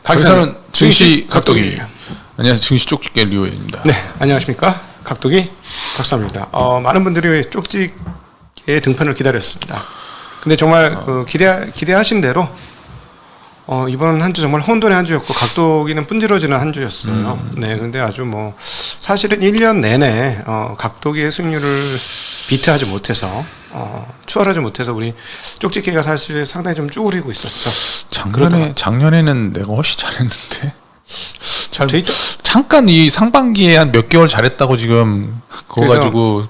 강사는 증시 각도기. 안녕하세요. 증시 쪽집게 리오입니다. 네, 안녕하십니까. 각도기 박사입니다. 많은 분들이 쪽집게의 등판을 기다렸습니다. 근데 정말 기대하신 대로 이번 한 주 정말 혼돈의 한 주였고 각도기는 분지러지는 한 주였어요. 네, 근데 아주 사실은 1년 내내 각도기의 승률을 비트하지 못해서 추월하지 못해서 우리 쪽집게가 사실 상당히 좀 쭈그리고 있었죠. 작년에는 내가 훨씬 잘했는데 잠깐 이 상반기에 한 몇 개월 잘했다고 지금 그거 가지고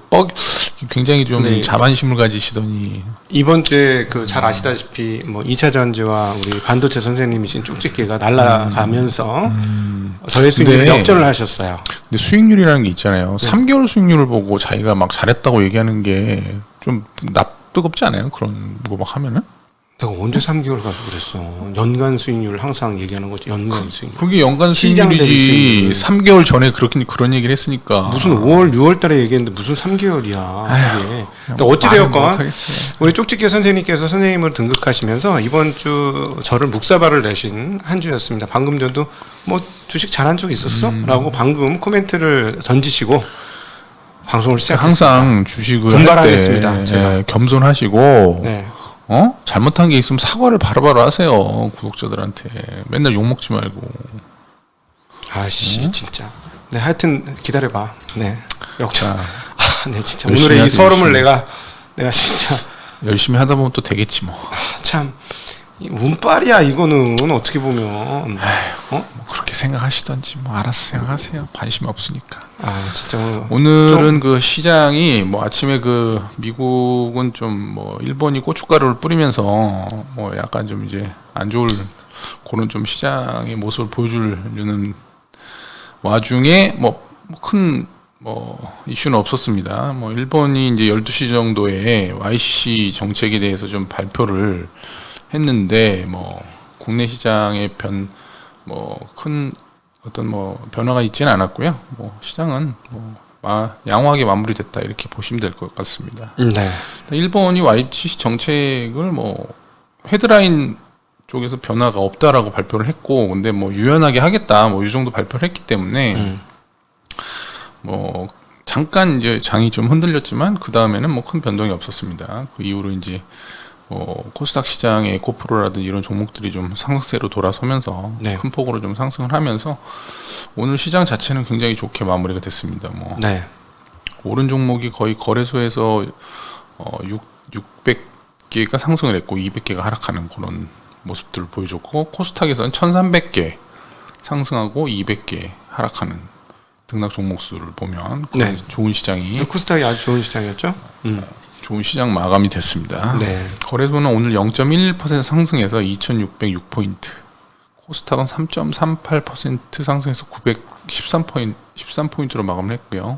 굉장히 좀 자만심을 가지시더니 이번 주에 잘 아시다시피 2차 전지와 우리 반도체 선생님이신 쪽집게가 날아가면서 저의 수익률 역전을 하셨어요. 근데 수익률이라는 게 있잖아요. 3개월 수익률을 보고 자기가 막 잘했다고 얘기하는 게 좀 뜨겁지 않아요? 그런 거 막 하면은? 내가 언제 3개월 가서 그랬어. 연간 수익률을 항상 얘기하는 거지. 연간 수익률. 그게 연간 수익률이지. 3개월 전에 그런 얘기를 했으니까. 무슨 5월, 6월 달에 얘기했는데 무슨 3개월이야. 근데 어찌되었건 우리 쪽집게 선생님을 등극하시면서 이번 주 저를 묵사발을 내신 한 주였습니다. 방금 전도 주식 잘한 적 있었어? 라고 방금 코멘트를 던지시고 방송을 시작했습니다. 항상 주식을 분발하겠습니다. 할 때 겸손하시고 네. 잘못한 게 있으면 사과를 바로바로 하세요. 구독자들한테. 맨날 욕먹지 말고. 진짜. 네, 하여튼 기다려봐. 네. 역전. 네, 진짜. 열심히 오늘의 이 하지, 서름을 내가 진짜. 열심히 하다 보면 또 되겠지 뭐. 참. 운빨이야, 이거는. 어떻게 보면. 그렇게 생각하시던지 알아서 생각하세요. 관심 없으니까. 진짜 오늘은 시장이 아침에 미국은 좀 일본이 고춧가루를 뿌리면서 약간 좀 이제 안 좋을 그런 좀 시장의 모습을 보여주는 와중에 큰 이슈는 없었습니다. 일본이 이제 12시 정도에 YCC 정책에 대해서 좀 발표를 했는데 국내 시장의 큰 어떤 변화가 있지는 않았고요. 시장은 양호하게 마무리됐다 이렇게 보시면 될 것 같습니다. 네. 일본이 YCC 정책을 헤드라인 쪽에서 변화가 없다라고 발표를 했고, 근데 유연하게 하겠다 이 정도 발표를 했기 때문에 잠깐 이제 장이 좀 흔들렸지만 그 다음에는 큰 변동이 없었습니다. 그 이후로 이제 코스닥 시장의 에코프로라든지 이런 종목들이 좀 상승세로 돌아서면서 큰 폭으로 좀 상승을 하면서 오늘 시장 자체는 굉장히 좋게 마무리가 됐습니다. 오른 종목이 거의 거래소에서 600개가 상승을 했고 200개가 하락하는 그런 모습들을 보여줬고, 코스닥에서는 1300개 상승하고 200개 하락하는 등락 종목 수를 보면 좋은 시장이, 코스닥이 아주 좋은 시장이었죠. 좋은 시장 마감이 됐습니다. 네. 거래소는 오늘 0.11% 상승해서 2,606포인트, 코스닥은 3.38% 상승해서 913포인트로 마감을 했고요.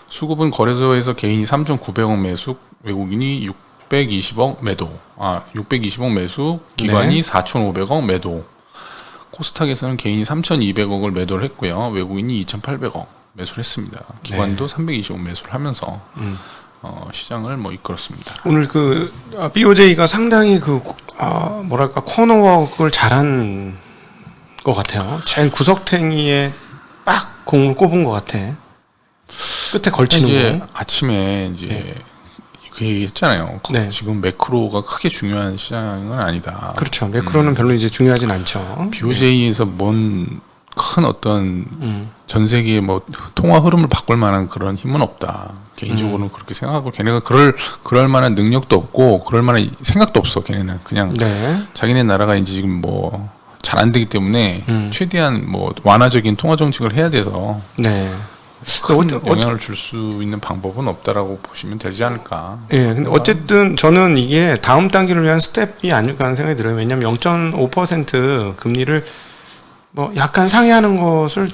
수급은 거래소에서 개인이 3,900억 매수, 외국인이 620억 매도, 620억 매수, 기관이 4,500억 매도. 코스닥에서는 개인이 3,200억을 매도를 했고요. 외국인이 2,800억 매수를 했습니다. 기관도 320억 매수를 하면서 시장을 이끌었습니다. 오늘 BOJ가 상당히 코너웍을 잘한 것 같아요. 제일 구석탱이에 빡 공을 꼽은 것 같아. 끝에 걸치는 거. 아침에 이제 그 얘기 했잖아요. 지금 매크로가 크게 중요한 시장은 아니다. 그렇죠. 매크로는 별로 이제 중요하진 않죠. BOJ에서 큰 어떤 전 세계의 통화 흐름을 바꿀 만한 그런 힘은 없다. 개인적으로는 그렇게 생각하고, 걔네가 그럴 만한 능력도 없고 그럴 만한 생각도 없어. 걔네는 그냥 자기네 나라가 이제 지금 잘 안 되기 때문에 최대한 완화적인 통화 정책을 해야 돼서 큰 영향을 줄 수 있는 방법은 없다라고 보시면 되지 않을까. 근데 어쨌든 저는 이게 다음 단계를 위한 스텝이 아닐까 하는 생각이 들어요. 왜냐하면 0.5% 금리를 약간 상회하는 것을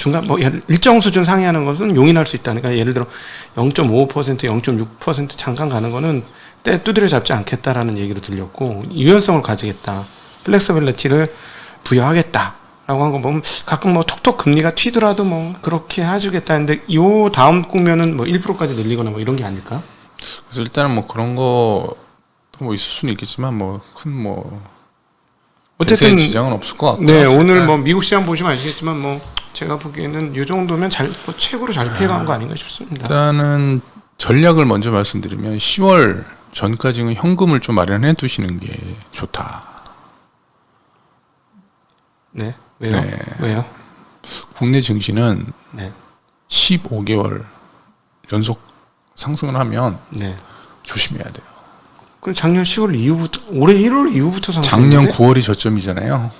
일정 수준 상회하는 것은 용인할 수 있다니까. 예를 들어 0.5%, 0.6% 잠깐 가는 거는 때 두드려 잡지 않겠다라는 얘기로 들렸고, 유연성을 가지겠다, 플렉서빌리티를 부여하겠다 라고 한 거 보면 가끔 톡톡 금리가 튀더라도 그렇게 해주겠다는데, 요 다음 국면은 1%까지 늘리거나 이런 게 아닐까? 그래서 일단은 그런 거 있을 수는 있겠지만 큰 어쨌든 지장은 없을 것 같고요. 네, 오늘 뭐 미국 시장 보시면 아시겠지만 뭐 제가 보기에는 이 정도면 뭐 최고로 잘 피해간 거 아닌가 싶습니다. 일단은 전략을 먼저 말씀드리면 10월 전까지는 현금을 좀 마련해 두시는 게 좋다. 네, 왜요? 네. 왜요? 국내 증시는 네, 15개월 연속 상승을 하면 네. 조심해야 돼요. 그럼 작년 10월 이후부터 올해 1월 이후부터 상승. 작년 9월이 저점이잖아요.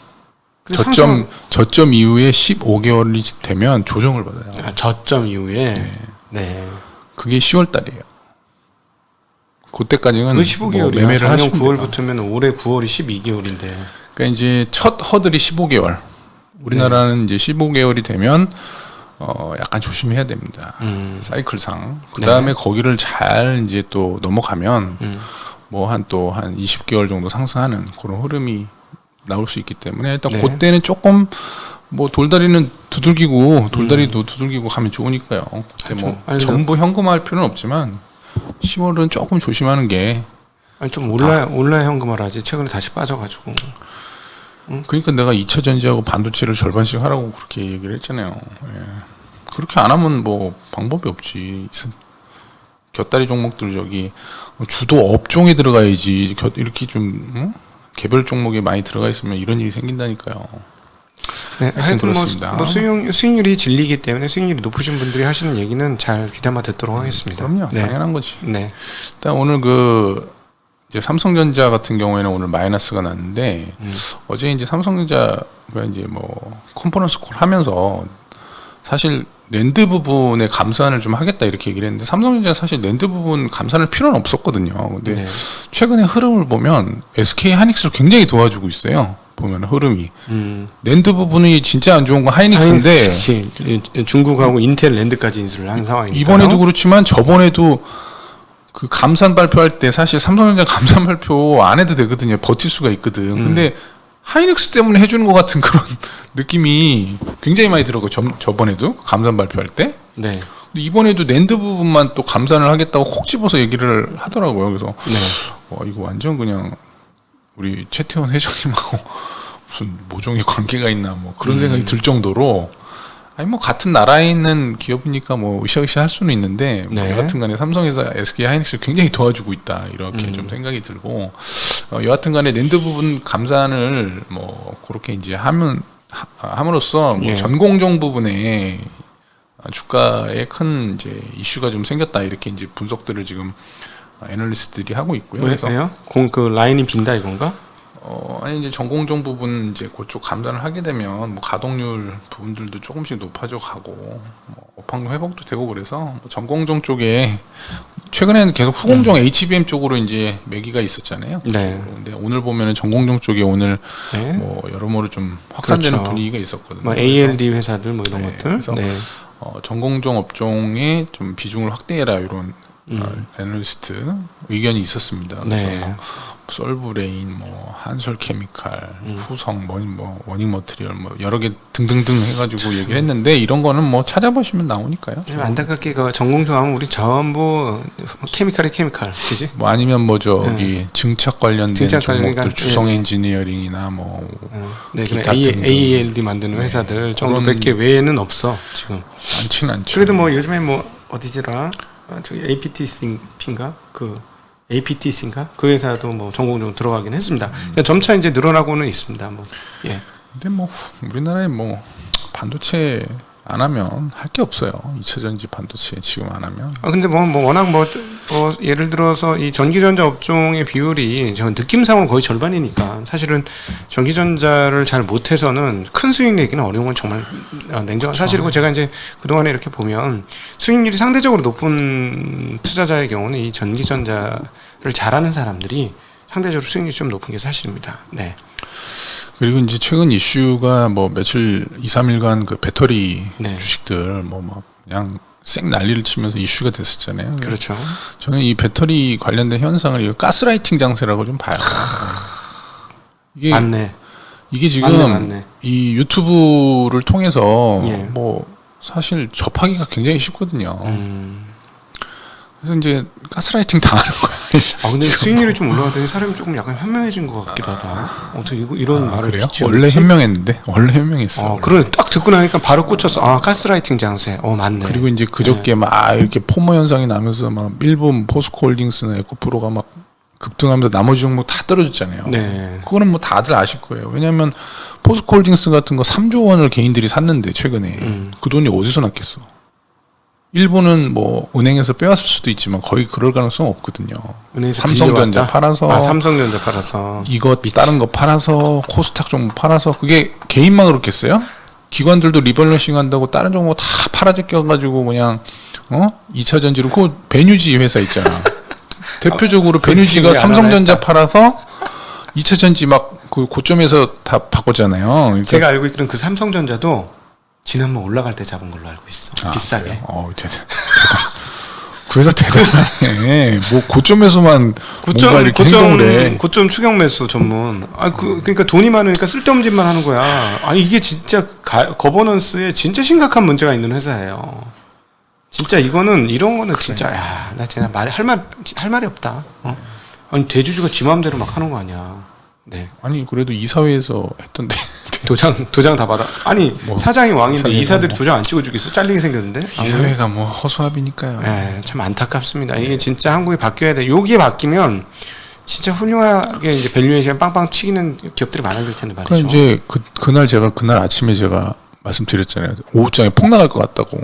저점 이후에 15개월이 되면 조정을 받아요. 아, 저점 이후에. 네. 네. 그게 10월 달이에요. 그때까지는 그 15개월이요. 뭐 매매를 작년 하시면 9월부터면 올해 9월이 12개월인데. 그러니까 이제 첫 허들이 15개월. 우리나라는 이제 15개월이 되면 약간 조심해야 됩니다. 사이클상. 그 다음에 거기를 잘 이제 또 넘어가면 뭐 한 20개월 정도 상승하는 그런 흐름이 나올 수 있기 때문에 일단 네. 그때는 조금 뭐 돌다리는 두들기고 돌다리도 두들기고 가면 좋으니까요. 그때 뭐 전부 현금화할 필요는 없지만 10월은 조금 조심하는 게. 아니 좀 올라 현금화라지. 최근에 다시 빠져가지고. 그러니까 내가 2차 전지하고 반도체를 절반씩 하라고 그렇게 얘기를 했잖아요. 예. 그렇게 안 하면 뭐 방법이 없지. 곁다리 종목들 저기 주도 업종에 들어가야지. 이렇게 좀 개별 종목에 많이 들어가 있으면 이런 일이 생긴다니까요. 네, 하여튼 그렇습니다. 수익률이 진리이기 때문에 수익률이 높으신 분들이 하시는 얘기는 잘 귀담아 듣도록 하겠습니다. 그럼요, 네. 당연한 거지. 네. 일단 오늘 이제 삼성전자 같은 경우에는 오늘 마이너스가 났는데 어제 이제 삼성전자가 이제 뭐 컨퍼런스 콜 하면서 사실 랜드 부분에 감산을 좀 하겠다 이렇게 얘기를 했는데 삼성전자 사실 랜드 부분 감산할 필요는 없었거든요. 근데 네. 최근에 흐름을 보면 SK 하이닉스를 굉장히 도와주고 있어요. 보면 흐름이 랜드 부분이 진짜 안 좋은 건 하이닉스인데 그치. 중국하고 인텔 랜드까지 인수를 한 상황이니까 이번에도 그렇지만 저번에도 그 감산 발표할 때 사실 삼성전자 감산 발표 안 해도 되거든요. 버틸 수가 있거든. 근데 하이닉스 때문에 해주는 것 같은 그런 느낌이 굉장히 많이 들어요. 저번에도 감산 발표할 때. 네. 근데 이번에도 랜드 부분만 또 감산을 하겠다고 콕 집어서 얘기를 하더라고요. 그래서 네. 이거 완전 그냥 우리 최태원 회장님하고 무슨 모종의 관계가 있나 뭐 그런 생각이 들 정도로 아니 뭐 같은 나라에 있는 기업이니까 뭐 으쌰으쌰 할 수는 있는데 네. 여하튼간에 삼성에서 SK 하이닉스를 굉장히 도와주고 있다 이렇게 좀 생각이 들고 여하튼간에 랜드 부분 감산을 뭐 그렇게 이제 함으로써 뭐 네. 전공정 부분에 주가에 큰 이제 이슈가 좀 생겼다 이렇게 이제 분석들을 지금 애널리스트들이 하고 있고요. 그래서 왜요? 그 라인이 빈다 이건가? 아니 이제 전공정 부분 이제 그쪽 감산을 하게 되면 뭐 가동률 부분들도 조금씩 높아져 가고 뭐 업황 회복도 되고 그래서 뭐 전공정 쪽에 최근에는 계속 후공정 HBM 쪽으로 이제 매기가 있었잖아요. 네. 근데 오늘 보면은 전공정 쪽에 오늘 네. 뭐 여러모로 좀 확산되는 그렇죠. 분위기가 있었거든요. 뭐 ALD 회사들 뭐 이런 네, 것들. 그래서 네. 전공정 업종에 좀 비중을 확대해라 이런 애널리스트 의견이 있었습니다. 그래서 네. 솔브레인, 뭐 한솔케미칼, 후성, 뭐 워닝 머티리얼, 뭐 여러 개 등등등 해가지고 얘기를 했는데 이런 거는 뭐 찾아보시면 나오니까요. 안타깝게 그 전공정하면 우리 전부 케미칼이 케미칼, 그지? 뭐 아니면 뭐 저기 증착 관련된 증착 종목들, 관련된, 주성 엔지니어링이나 뭐 네, 기타 ALD 만드는 회사들 정도 100개 외에는 없어 지금. 많지는 않죠. 그래도 뭐 요즘에 뭐 어디지라 저기 APTC인가 그 APTC인가 그 회사도 뭐 전공적으로 들어가긴 했습니다. 그러니까 점차 이제 늘어나고는 있습니다. 뭐 예. 근데 뭐 우리나라에 뭐 반도체 안 하면 할 게 없어요. 2차 전지 반도체 지금 안 하면. 근데 뭐 워낙 뭐 예를 들어서 이 전기전자 업종의 비율이 저 느낌상으로 거의 절반이니까 사실은 전기전자를 잘 못해서는 큰 수익 내기는 어려운 건 정말 냉정한 사실이고 제가 이제 그동안에 이렇게 보면 수익률이 상대적으로 높은 투자자의 경우는 이 전기전자를 잘하는 사람들이 상대적으로 수익률이 좀 높은 게 사실입니다. 네. 그리고 이제 최근 이슈가 뭐 며칠 2, 3일간 그 배터리 네. 주식들 뭐 막 그냥 쌩 난리를 치면서 이슈가 됐었잖아요. 그렇죠. 저는 이 배터리 관련된 현상을 이거 가스라이팅 장세라고 좀 봐요. 이게 맞네. 이게 지금 맞네. 이 유튜브를 통해서 예. 뭐 사실 접하기가 굉장히 쉽거든요. 그래서 이제 가스라이팅 당하는 거야. 아 근데 수익률이 좀 올라가더니 사람이 조금 약간 현명해진 것 같기도 하다. 어떻게 이런 말을 그래요? 짓지? 원래 현명했는데 원래 현명했어. 그래 딱 듣고 나니까 바로 꽂혔어. 아 가스라이팅 장세. 맞네. 그리고 이제 그저께 막 이렇게 포모 현상이 나면서 막 일본 포스코홀딩스나 에코프로가 막 급등하면서 나머지 종목 다 떨어졌잖아요. 네. 그거는 뭐 다들 아실 거예요. 왜냐하면 포스코홀딩스 같은 거 3조 원을 개인들이 샀는데 최근에 그 돈이 어디서 났겠어? 일본은 뭐 은행에서 빼왔을 수도 있지만 거의 그럴 가능성은 없거든요. 삼성전자 팔아서, 삼성전자 팔아서 이거 다른 거 팔아서 코스닥 종목 팔아서 그게 개인만 그렇겠어요? 기관들도 리밸런싱 한다고 다른 종목 다 팔아제껴가지고 그냥 2차 전지로 그 베뉴지 회사 있잖아. 대표적으로 베뉴지가 삼성전자 팔아서 2차 전지 막 그 고점에서 다 바꿨잖아요. 그러니까 제가 알고 있기로는 그 삼성전자도 지난번 올라갈 때 잡은 걸로 알고 있어. 비싸게. 그래서 대단하네. 뭐 고점에서만 뭔가 이렇게 행동을 해. 고점 추격 매수 전문. 그러니까 돈이 많으니까 쓸데없는 짓만 하는 거야. 이게 진짜 거버넌스에 진짜 심각한 문제가 있는 회사예요. 진짜 이런 거는 그래. 진짜 나 제가 할 말이 없다. 아니 대주주가 지 마음대로 막 하는 거 아니야. 네. 아니 그래도 이사회에서 했던데 도장 다 받아. 아니 뭐, 사장이 왕인데 이사들이 도장 안 찍어주겠어? 잘리게 생겼는데. 이사회가 뭐 허수아비니까요. 네, 참 안타깝습니다. 이게 진짜 한국이 바뀌어야 돼. 여기에 바뀌면 진짜 훌륭하게 이제 밸류에이션 빵빵 튀기는 기업들이 많아질 텐데 말이죠. 그럼 이제 그날 아침에 제가 말씀드렸잖아요. 오후장에 폭 나갈 것 같다고.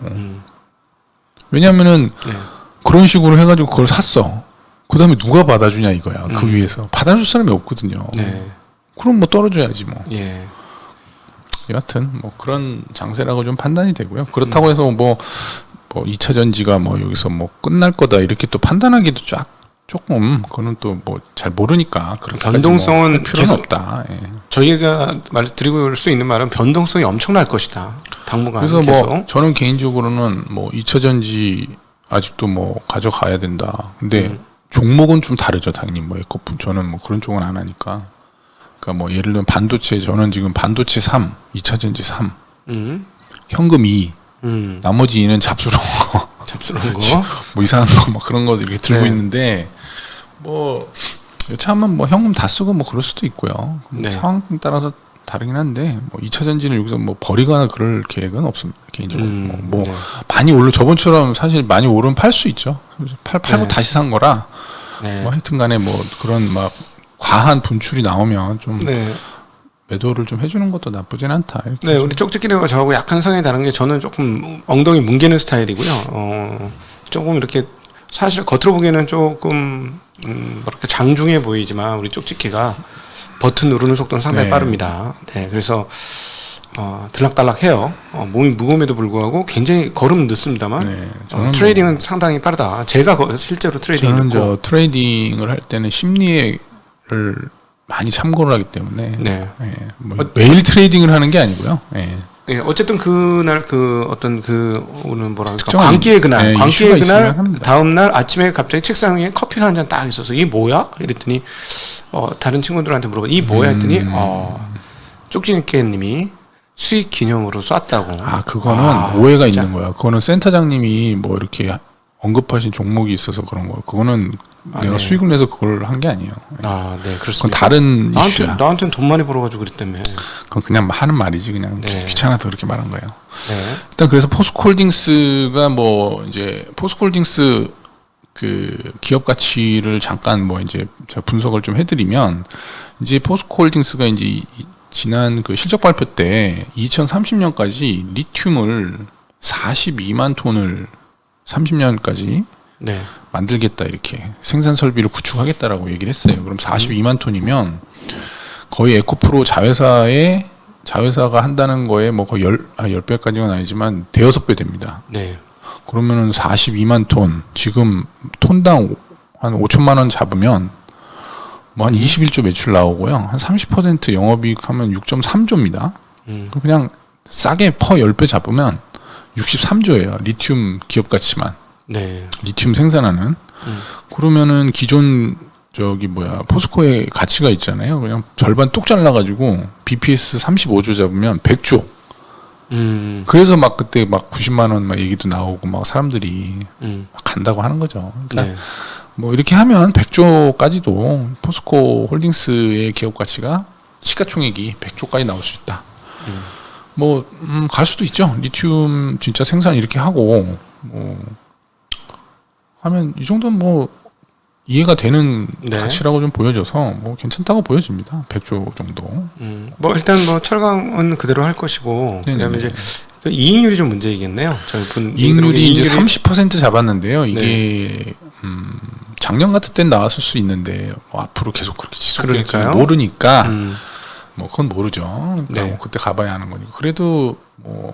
왜냐면은 그런 식으로 해가지고 그걸 샀어. 그 다음에 누가 받아주냐 이거야. 그 위에서 받아줄 사람이 없거든요. 네. 그럼 뭐 떨어져야지 뭐. 예. 여하튼 뭐 그런 장세라고 좀 판단이 되고요. 그렇다고 해서 뭐 2차 전지가 뭐 여기서 뭐 끝날 거다 이렇게 또 판단하기도 조금 그거는 또 뭐 잘 모르니까 그렇게 변동성은 뭐 필요는 계속 없다. 예. 저희가 드리고 수 있는 말은 변동성이 엄청날 것이다. 당분간 그래서 계속. 뭐 저는 개인적으로는 뭐 2차 전지 아직도 뭐 가져가야 된다. 근데 종목은 좀 다르죠, 당연히 뭐 에코프 저는 뭐 그런 쪽은 안 하니까. 그러니까 뭐 예를 들면 반도체 저는 지금 반도체 3, 2차 전지 3, 현금 2, 나머지 2는 잡스러운 거, 뭐 이상한 거 막 그런 거 이렇게 들고 있는데 뭐 여차하면 뭐 현금 다 쓰고 뭐 그럴 수도 있고요. 상황 따라서 다르긴 한데 뭐 2차 전지는 여기서 뭐 버리거나 그럴 계획은 없습니다, 개인적으로. 많이 저번처럼 사실 많이 오르면 팔 수 있죠. 팔고 다시 산 거라. 뭐 하여튼간에 뭐 그런 막 과한 분출이 나오면 좀 매도를 좀 해주는 것도 나쁘진 않다. 네, 우리 쪽집기님과 저하고 약간 성향이 다른 게 저는 조금 엉덩이 뭉개는 스타일이고요. 조금 이렇게 사실 겉으로 보기에는 조금 뭐랄까 장중해 보이지만 우리 쪽집기가 버튼 누르는 속도는 상당히 빠릅니다. 네, 그래서 들락달락해요. 몸이 무거움에도 불구하고 굉장히 걸음은 늦습니다만 트레이딩은 상당히 빠르다. 제가 실제로 트레이딩을 저는 저 트레이딩을 할 때는 심리를 많이 참고를 하기 때문에 뭐 매일 트레이딩을 하는 게 아니고요. 어쨌든 그날 오늘 뭐랄까 광기의 그날 다음 날 아침에 갑자기 책상 위에 커피가 한 잔 딱 있어서 이게 뭐야? 이랬더니 다른 친구들한테 물어봐 이 뭐야 했더니 쪽지님께님이 수익 기념으로 쐈다고. 그거는 오해가 진짜? 있는 거야. 그거는 센터장님이 뭐 이렇게 언급하신 종목이 있어서 그런 거예요. 그거는 내가 수익을 내서 그걸 한 게 아니에요. 네, 그렇습니다. 그건 다른 이슈야. 나한테는 돈 많이 벌어가지고 그랬다며. 그건 그냥 하는 말이지, 그냥 귀찮아서 그렇게 말한 거예요. 일단 그래서 포스코홀딩스가 뭐 이제 포스코홀딩스 그 기업 가치를 잠깐 뭐 이제 제가 분석을 좀 해드리면 이제 포스코홀딩스가 이제 지난 그 실적 발표 때 2030년까지 리튬을 42만 톤을 30년까지 만들겠다 이렇게 생산 설비를 구축하겠다라고 얘기를 했어요. 그럼 42만 톤이면 거의 에코프로 자회사가 한다는 거에 뭐 거의 10배까지는 아니지만 대여섯 배 됩니다. 그러면은 42만 톤 지금 톤당 한 5천만 원 잡으면 뭐 한 21조 매출 나오고요. 한 30% 영업이익 하면 6.3조입니다. 그냥 싸게 퍼 10배 잡으면 63조예요. 리튬 기업 가치만. 리튬 생산하는. 그러면은 기존 포스코의 가치가 있잖아요. 그냥 절반 뚝 잘라가지고 BPS 35조 잡으면 100조. 그래서 막 그때 막 90만 원 막 얘기도 나오고 막 사람들이 막 간다고 하는 거죠. 그러니까 네. 뭐 이렇게 하면 100조까지도 포스코 홀딩스의 기업 가치가 시가총액이 100조까지 나올 수 있다. 뭐 갈 수도 있죠. 리튬 진짜 생산 이렇게 하고 뭐 하면 이 정도는 뭐 이해가 되는 네. 가치라고 좀 보여져서 뭐 괜찮다고 보여집니다. 100조 정도. 뭐 일단 뭐 철강은 그대로 할 것이고 그다음에 이제 그 이익률이 좀 문제이겠네요. 저희 이익률이 이제 30% 잡았는데요. 이게 작년 같은 때는 나왔을 수 있는데 뭐 앞으로 계속 그렇게 지속될지 모르니까 뭐 그건 모르죠. 그러니까 네. 뭐 그때 가봐야 하는 거니까. 그래도 뭐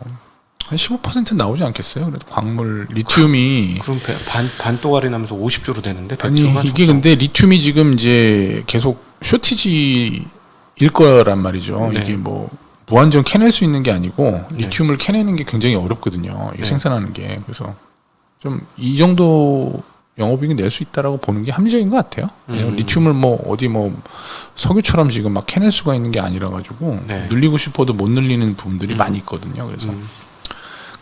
한 15% 나오지 않겠어요? 그래도 광물 리튬이 그럼 반 또가리 나면서 50조로 되는데 100조가 아니 이게 적죠? 근데 리튬이 지금 이제 계속 쇼티지일 거란 말이죠. 네. 이게 뭐 무한정 캐낼 수 있는 게 아니고 네. 리튬을 캐내는 게 굉장히 어렵거든요. 이게 네. 생산하는 게. 그래서 좀 이 정도 영업이익이 낼 수 있다라고 보는 게 합리적인 것 같아요. 왜냐면 리튬을 뭐 어디 뭐 석유처럼 지금 막 캐낼 수가 있는 게 아니라 가지고 네. 늘리고 싶어도 못 늘리는 부분들이 많이 있거든요. 그래서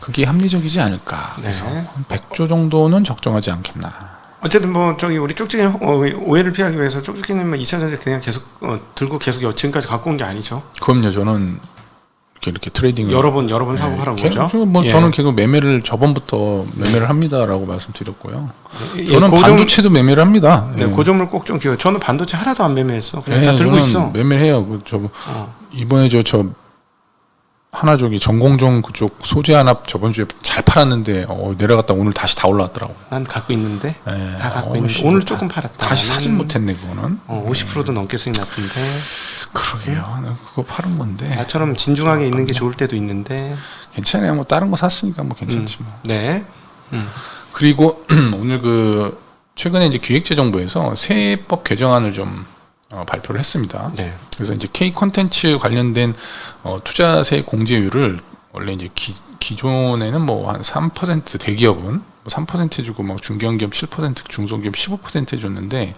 그게 합리적이지 않을까. 그래서 네. 한 100조 정도는 적정하지 않겠나. 어쨌든 뭐 저기 우리 쪽지기 오해를 피하기 위해서 쪽지기는 2차전지 그냥 계속 들고 계속 지금까지 갖고 온 게 아니죠. 그럼요. 저는 이렇게 트레이딩을 여러 번 사고 하는 거죠. 뭐 예. 저는 계속 매매를 저번부터 매매를 합니다라고 말씀드렸고요. 예, 저는 반도체도 매매를 합니다. 네, 예. 그 점을 꼭 좀 기억. 저는 반도체 하나도 안 매매했어. 그냥 예, 다 들고 저는 있어. 매매해요. 이번에 저 하나 저기 전공정 그쪽 소재 하나 저번 주에 잘 팔았는데 내려갔다 오늘 다시 다 올라왔더라고. 난 갖고 있는데 예. 다 갖고 있는데 오늘 조금 팔았다. 다시 사진 못했네 그거는. 50%도 넘게 수익 났던데. 그러게요. 나 그거 파는 건데. 나처럼 진중하게 있는 게 좋을 때도 있는데. 괜찮아요. 뭐 다른 거 샀으니까 뭐 괜찮지 뭐. 네. 그리고 오늘 그 최근에 이제 기획재정부에서 세법 개정안을 좀 발표를 했습니다. 네. 그래서 이제 K 콘텐츠 관련된 투자세 공제율을 원래 이제 기존에는 뭐 한 3% 대기업은 뭐 3% 주고 막 중견기업 7% 중소기업 15% 해줬는데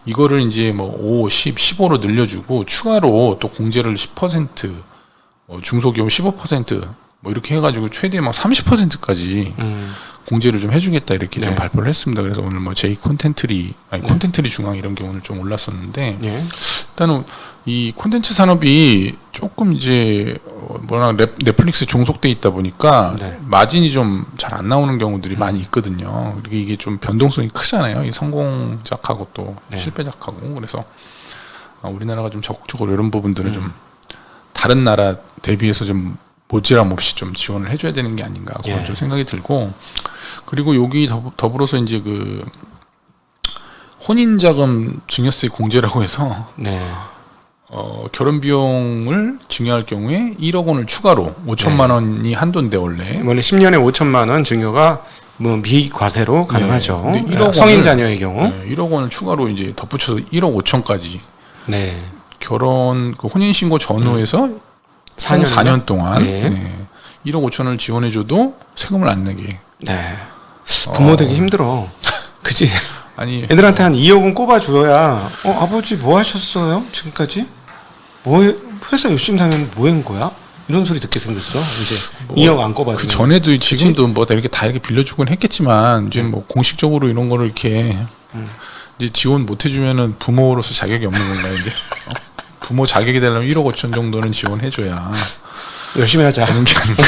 이거를 이제 뭐 5, 10, 15로 늘려주고 추가로 또 공제를 10% 중소기업 15%뭐 이렇게 해가지고 최대 막 30%까지 공제를 좀 해주겠다 이렇게 좀 발표를 했습니다. 그래서 오늘 뭐 J 콘텐트리 콘텐트리 중앙 이런 게 오늘 좀 올랐었는데 일단은 이 콘텐츠 산업이 조금 이제 뭐라 넷플릭스 종속돼 있다 보니까 마진이 좀 잘 안 나오는 경우들이 많이 있거든요. 그리고 이게 좀 변동성이 크잖아요. 이 성공작하고 또 실패작하고 그래서 우리나라가 좀 적극적으로 이런 부분들을 좀 다른 나라 대비해서 좀 모지람 없이 좀 지원을 해줘야 되는 게 아닌가 그런 좀 생각이 들고 그리고 여기 더불어서 이제 그 혼인자금 증여세 공제라고 해서 결혼 비용을 증여할 경우에 1억 원을 추가로 5천만 원이 한도인데 원래 10년에 5천만 원 증여가 뭐 미과세로 가능하죠. 근데 1억 성인 자녀의 경우 1억 원을 추가로 이제 덧붙여서 1억 5천까지 네. 결혼 그 혼인 신고 전후에서 4년 동안 1억 5천을 지원해줘도 세금을 안 내게. 네. 부모 되기 힘들어. 그치? 아니 애들한테 한 2억은 꼽아줘야 아버지 뭐 하셨어요? 지금까지? 뭐 회사 열심히 다니면 뭐 한 거야? 이런 소리 듣게 생겼어. 이제 2억 안 꼽아주면. 그 전에도 지금도 뭐 이렇게 다 이렇게 빌려주곤 했겠지만 이제 뭐 공식적으로 이런 거를 이렇게 이제 지원 못 해주면은 부모로서 자격이 없는 건가요 이제? 부모 자격이 되려면 1억 5천 정도는 지원해줘야 열심히 하자. 되는 게 아닌가.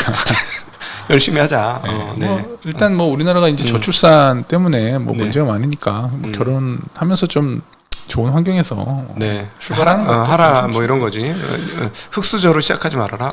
열심히 하자. 뭐 일단 뭐 우리나라가 이제 저출산 때문에 뭐 문제가 많으니까 뭐 결혼하면서 좀 좋은 환경에서 출발하는 거 하라 뭐 이런 거지. 흑수저로 시작하지 말아라.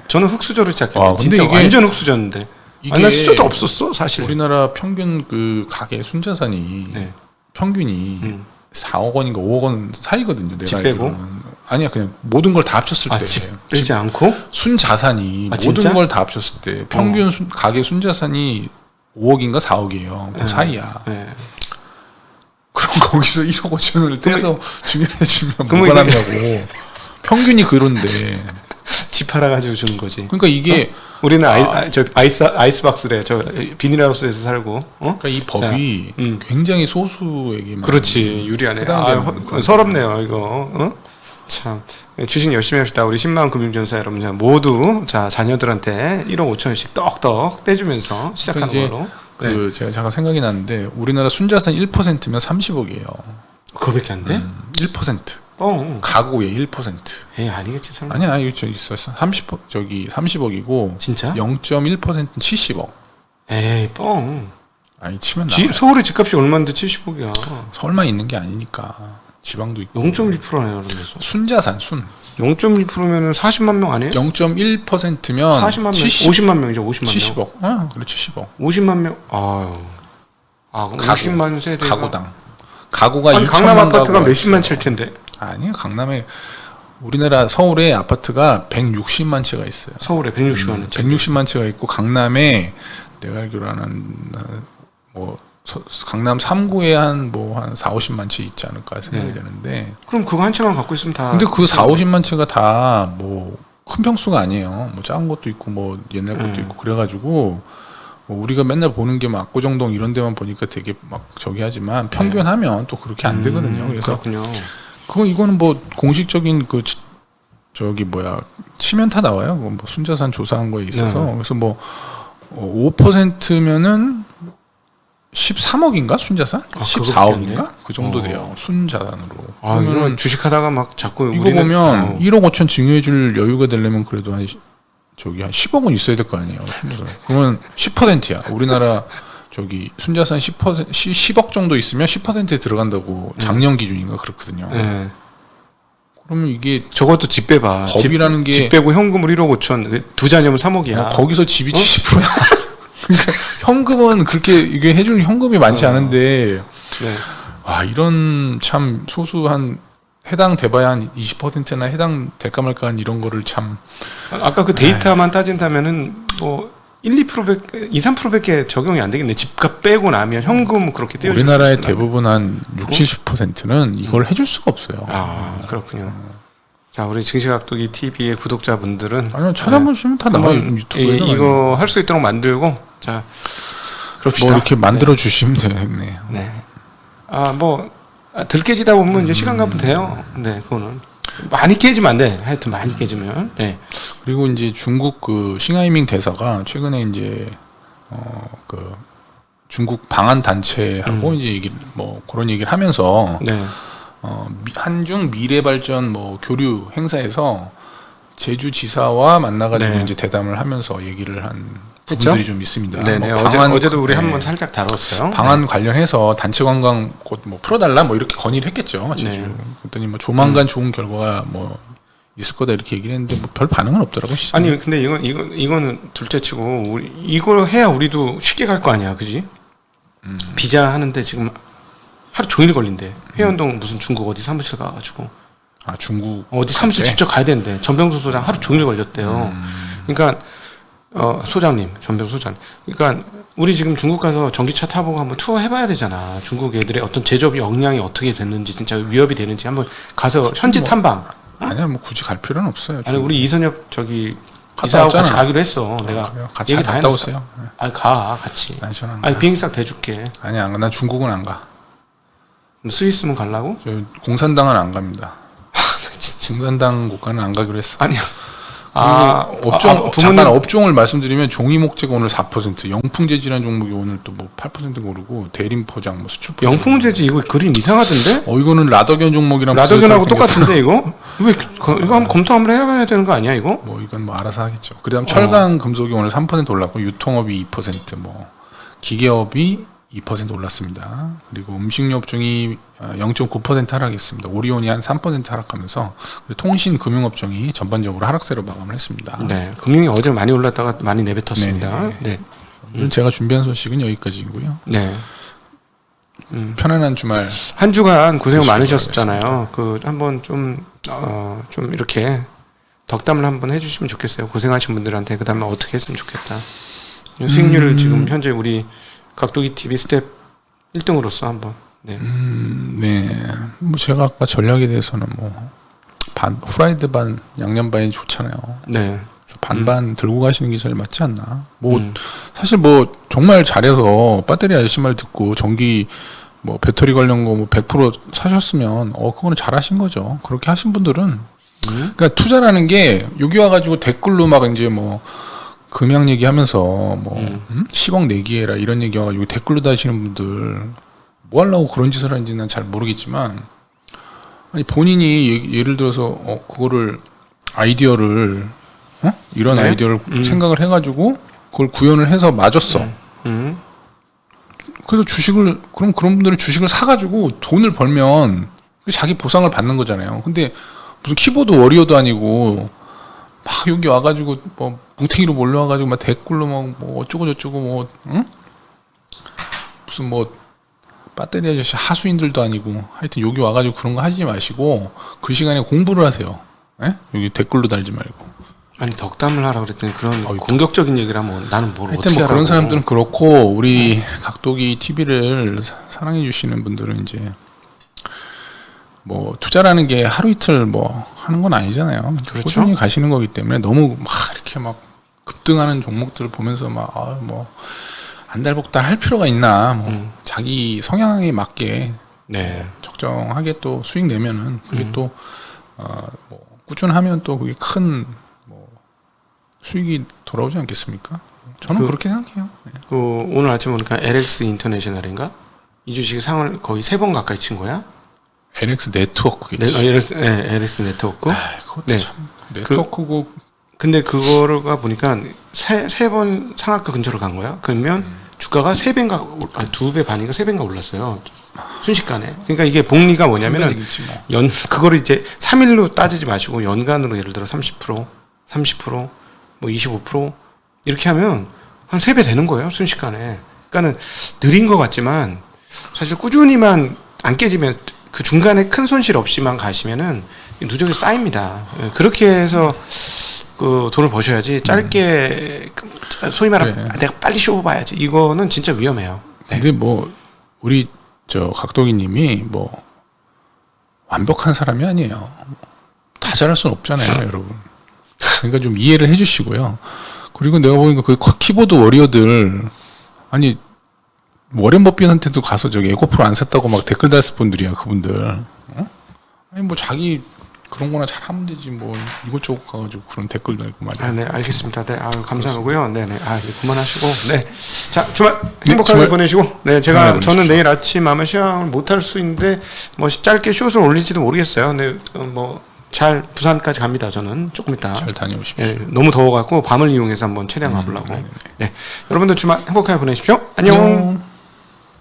저는 흑수저로 시작했는데 진짜 이게 완전 흑수저인데. 난 수저도 없었어 사실. 우리나라 평균 그 가계 순자산이 평균이 4억 원인가 5억 원 사이거든요. 내가 집 빼고? 알기로는. 아니야 그냥 모든 걸 다 합쳤을 때 집 빼지 않고 순자산이 모든 걸 다 합쳤을 때 평균 가계 순자산이 5억인가 4억이에요. 그 사이야. 그럼 거기서 1억 5천을 떼서 증여해주면 뭐가 남냐고. 평균이 그런데 집 팔아가지고 주는 거지. 그러니까 이게 우리는 아이스박스래. 저 비닐하우스에서 살고. 그러니까 이 법이 굉장히 소수에게만 그렇지 유리하네. 서럽네요 이거. 참 주식 열심히 합시다. 우리 10만원 금융전사 여러분 모두 자 자녀들한테 1억 5천원씩 떡떡 떼주면서 시작하는 그러니까 걸로. 그 제가 잠깐 생각이 났는데 우리나라 순자산 1%면 30억이에요. 그거밖에 안 돼? 1%. 뻥. 가구의 1%. 에이 아니겠지 설마. 아니야, 이거 저 있었어. 30억이고 진짜? 0.1%는 70억. 에이 뻥. 아니 치면 나. 서울의 집값이 얼마인데 70억이야. 서울만 있는 게 아니니까 지방도 있고. 0.1%네요, 그러면서. 순자산 0.1%면은 40만 명 아니에요? 0.1%면 40만 명, 50만 명이죠, 50만 명. 70억. 아, 그래 70억. 50만 명. 아유. 아, 50만 세대. 가구당. 가구가 아니, 2천만 강남 아파트가 가구가 몇십만 있어요. 칠 텐데. 아니요, 강남에 우리나라 서울에 아파트가 160만 채가 있어요. 서울에 160만 원. 160만 채가 있고 강남에 내가 알기로는 뭐 강남 3구에 한 4, 50만 채 있지 않을까 생각이 되는데. 그럼 그거 한 채만 갖고 있으면 다. 근데 그 4, 50만 채가 다 큰 평수가 아니에요. 작은 것도 있고 옛날 것도 있고 그래가지고 우리가 맨날 보는 게 막 압구정동 이런 데만 보니까 되게 막 저기 하지만 평균하면 또 그렇게 안 되거든요. 그래서 그렇군요. 이거는 공식적인 치면타 나와요. 순자산 조사한 거에 있어서. 네. 그래서 5%면은 13억인가 순자산? 아, 14억인가? 그 정도 돼요. 순자산으로. 아, 이러면 주식하다가 막 자꾸 이거 보면 1억 5천 증여해줄 여유가 되려면 그래도 한 10억은 있어야 될 거 아니에요. 순자산. 그러면 10%야. 우리나라 순자산 10억 정도 있으면 10%에 들어간다고 작년 기준인가 그렇거든요. 네. 그러면 이게 저것도 집 빼봐. 법이라는 게 집 빼고 현금을 1억 5천, 두 자녀면 3억이야. 거기서 집이 70%야. 그러니까 현금은 그렇게 이게 해줄 현금이 많지 않은데 네. 와 이런 참 소수한 해당 돼봐야 한 20%나 해당 될까 말까 한 이런 거를 참 아까 그 데이터만 따진다면은 1, 2%밖에 2, 3%밖에 적용이 안 되겠네. 집값 빼고 나면 현금 그렇게 떼어. 우리나라의 대부분 한 60, 70%는 이걸 해줄 수가 없어요. 아 그렇군요. 자 우리 증시각도기 TV의 구독자분들은 아니요 찾아보시면 다 나와요 유튜브에. 이거 할 수 있도록 만들고 자 그럽시다. 이렇게 만들어 주시면 되겠네요. 네. 들깨지다 보면 이제 시간 가면 돼요. 네, 그거는 많이 깨지면 안 돼. 하여튼 많이 깨지면. 네. 그리고 이제 중국 싱하이밍 대사가 최근에 이제 중국 방한 단체하고 이제 그런 얘기를 하면서 네. 한중 미래 발전 교류 행사에서 제주 지사와 만나가지고 네. 이제 대담을 하면서 얘기를 한 했죠? 부분들이 좀 있습니다. 네네. 어제도 우리 한번 살짝 다뤘어요. 방한 관련해서 단체 관광 곧 풀어달라 이렇게 건의를 했겠죠. 제주. 네. 그랬더니 조만간 좋은 결과가 있을 거다 이렇게 얘기를 했는데 별 반응은 없더라고. 아니 근데 이거는 둘째치고 이걸 해야 우리도 쉽게 갈 거 아니야, 그지? 비자 하는데 지금 하루 종일 걸린대. 회원동 무슨 중국 어디 사무실 가가지고. 아 중국 어디 사무실 직접 가야 되는데 전병수 소장 하루 종일 걸렸대요. 그러니까 소장님, 전병수 소장님. 그러니까 우리 지금 중국 가서 전기차 타보고 한번 투어 해봐야 되잖아. 중국 애들의 어떤 제조업 역량이 어떻게 됐는지 진짜 위협이 되는지 한번 가서 현지 탐방. 아니야 굳이 갈 필요는 없어요. 아니 우리 이선엽 갔다 이사하고 같이 왔잖아. 가기로 했어. 내가 같이 얘기 다 갔다 해놨어. 오세요. 아니 가 같이. 아니 저는 안 아니 가. 비행기 싹 대줄게. 아니 안 가. 난 중국은 안 가. 스위스면 갈라고? 저 공산당은 안 갑니다. 공산당 국가는 안 가기로 했어. 아니야. 잠깐 업종을 말씀드리면 종이목재가 오늘 4%, 영풍재질이라는 종목이 오늘 또 8% 오르고 대림포장, 수출 포장. 영풍재지 이거 그림 이상하던데? 이거는 라더견 종목이랑 라더견하고 똑같은데 이거? 왜 이거 한번 검토 한번 해봐야 되는 거 아니야 이거? 이건 알아서 하겠죠. 그다음 철강 금속이 오늘 3% 올랐고 유통업이 2%, 기계업이 2% 올랐습니다. 그리고 음식료 업종이 0.9% 하락했습니다. 오리온이 한 3% 하락하면서 통신 금융업종이 전반적으로 하락세로 마감을 했습니다. 네, 금융이 어제 많이 올랐다가 많이 내뱉었습니다. 네. 오늘 제가 준비한 소식은 여기까지고요. 네. 편안한 주말. 한 주간 고생 많으셨잖아요. 한번 좀 이렇게 덕담을 한번 해주시면 좋겠어요. 고생하신 분들한테 그다음에 어떻게 했으면 좋겠다. 수익률을 지금 현재 우리 각도기 TV 스텝 1등으로서 한번. 네. 네. 제가 아까 전략에 대해서는 후라이드 반, 양념 반이 좋잖아요. 네. 그래서 반반 들고 가시는 게 제일 맞지 않나. 사실 정말 잘해서 배터리 아저씨 말 듣고 전기 배터리 관련 거 100% 사셨으면 그거는 잘하신 거죠. 그렇게 하신 분들은 그러니까 투자라는 게 여기 와가지고 댓글로 막 이제 뭐 금양 얘기하면서 뭐 10억 내기해라 이런 얘기 와가지고 댓글로 다시는 분들 뭐 하려고 그런 짓을 하는지 난 잘 모르겠지만 아니 본인이 예를 들어서 그거를 아이디어를 이런 네? 아이디어를 생각을 해가지고 그걸 구현을 해서 맞았어. 그래서 주식을 그럼 그런 분들은 주식을 사가지고 돈을 벌면 자기 보상을 받는 거잖아요. 근데 무슨 키보드 워리어도 아니고 막 여기 와가지고 뭐 뭉탱이로 몰려와가지고 막 댓글로 막 뭐 어쩌고 저쩌고 뭐 무슨 뭐 배터리 아저씨 하수인들도 아니고 하여튼 여기 와가지고 그런 거 하지 마시고 그 시간에 공부를 하세요. 예? 여기 댓글로 달지 말고. 아니 덕담을 하라 그랬더니 그런 공격적인 얘기를 하면 나는 뭘 하여튼 어떻게 뭐 하라고. 그런 사람들은 그렇고 우리 각도기 TV를 사랑해 주시는 분들은 이제 뭐 투자라는 게 하루 이틀 뭐 하는 건 아니잖아요. 그렇죠. 꾸준히 가시는 거기 때문에 너무 막 이렇게 막 급등하는 종목들을 보면서 막 뭐 안달복달 할 필요가 있나 뭐 자기 성향에 맞게 네. 적정하게 또 수익 내면은 그게 또 뭐 꾸준하면 또 그게 큰 뭐 수익이 돌아오지 않겠습니까? 저는 그렇게 생각해요. 네. 그 오늘 아침 보니까 LX 인터내셔널인가 이 주식이 상을 거의 3번 가까이 친 거야. LX 네트워크겠지. LX 네트워크. 그것도 네. 참 네트워크고 근데 그거가 보니까 세 번 상한가 근처로 간 거야. 그러면 주가가 3배인가 2배 반인가 3배인가 올랐어요. 순식간에. 그러니까 이게 복리가 뭐냐면은 뭐. 그거를 이제 3일로 따지지 마시고 연간으로 예를 들어 30%, 30%, 뭐 25% 이렇게 하면 한 3배 되는 거예요. 순식간에. 그러니까는 느린 것 같지만 사실 꾸준히만 안 깨지면 그 중간에 큰 손실 없이만 가시면은 누적이 쌓입니다. 그렇게 해서 그 돈을 버셔야지 짧게 소위 말하면 그래. 내가 빨리 쇼 봐야지 이거는 진짜 위험해요. 네. 근데 뭐 우리 저 각도기님이 뭐 완벽한 사람이 아니에요. 다 잘할 수는 없잖아요, 여러분. 그러니까 좀 이해를 해주시고요. 그리고 내가 보니까 그 키보드 워리어들 아니 워렌 버핏한테도 가서 저기 에코프로 안 샀다고 막 댓글 달았을 분들이야, 그분들. 아니 뭐 자기 그런 거나 잘 하면 되지 뭐 이것저것 가가지고 그런 댓글 달고 말이야. 네, 알겠습니다. 네, 감사하고요. 네, 네, 이제 그만하시고, 네, 자 주말 행복하게 주말 보내시고, 네, 저는 내일 아침 아마 시황을 못할 수 있는데 뭐 짧게 숏을 올릴지도 모르겠어요. 네, 뭐 잘 부산까지 갑니다. 저는 조금 이따. 잘 다녀오십시오. 네, 너무 더워갖고 밤을 이용해서 한번 최대한 가보려고. 네, 여러분들 주말 행복하게 보내십시오. 안녕.